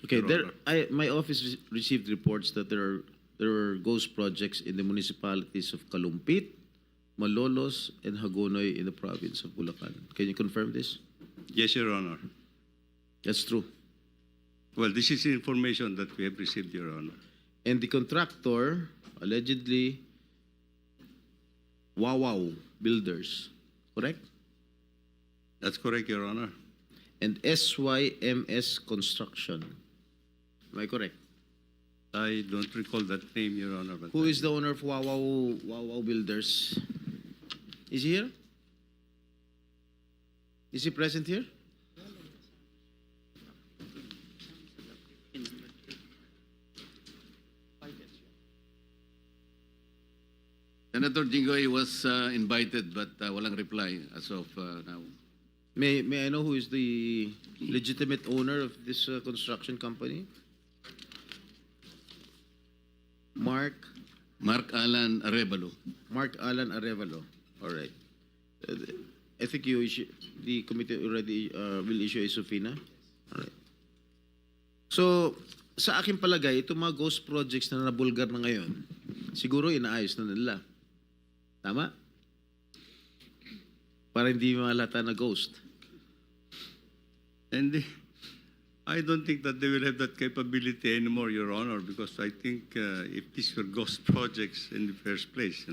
Okay, Your Honor. my office received reports that there were ghost projects in the municipalities of Kalumpit, Malolos, and Hagonoy in the province of Bulacan. Can you confirm this? Yes, Your Honor. That's true. Well, this is information that we have received, Your Honor. And the contractor, allegedly, Wawaw Builders, correct? That's correct, Your Honor. And SYMS Construction. Am I correct? I don't recall that name, Your Honor. But Who is the owner of Wawaw Builders? Is he here? Is he present here? Senator Jinggoy was invited but walang reply as of now. May I know who is the legitimate owner of this construction company? Mark Mark Alan Arevalo. Alan Arevalo. All right. I think the committee already will issue a subpoena. All right. So, sa aking palagay, itong mga ghost projects na nabulgar na ngayon, siguro inaayos na nila. Tama? Para hindi malata na ghost. And I don't think that they will have that capability anymore, Your Honor, because I think if these were ghost projects in the first place,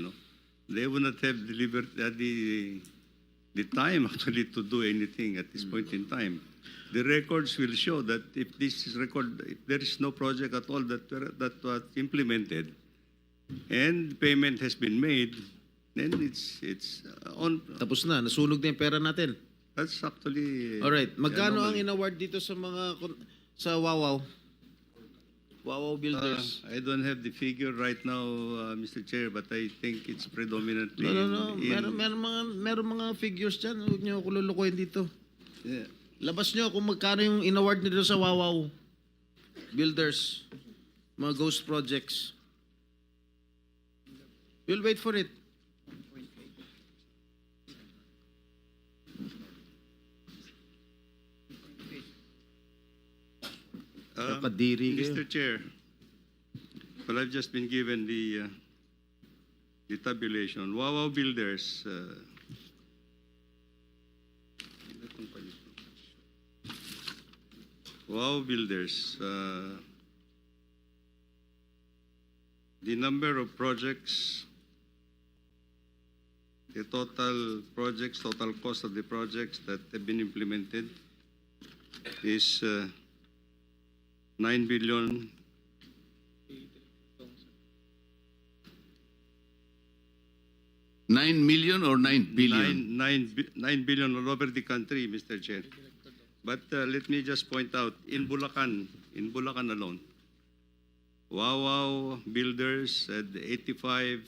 they would not have delivered the time actually to do anything at this point in time. The records will show that if there is no project at all that was implemented, and payment has been made, then it's on. Tapos na, nasunog na yung pera natin. That's actually. Alright, magkano ang anomaly. in-award dito sa sa Wawaw? Wawaw Builders. I don't have the figure right now, Mr. Chair, but I think it's predominantly. No. Meron mga figures dyan. Huwag niyo ako lulukoyin dito. Yeah. Labas niyo kung magkano yung in-award nito sa Wawaw Builders. Mga ghost projects. We'll wait for it. Nakadiri kayo. Mr. Chair, well, I've just been given the tabulation. Wawaw Builders. Wawaw Builders. The number of projects, the total projects, total cost of the projects that have been implemented is 9 billion. 9 million or 9 billion? 9 billion all over the country, Mr. Chair. But let me just point out, in Bulacan alone, Wawaw Builders had 85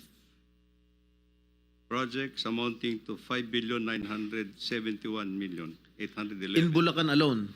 projects amounting to 5 billion 971 million 811. In Bulacan alone.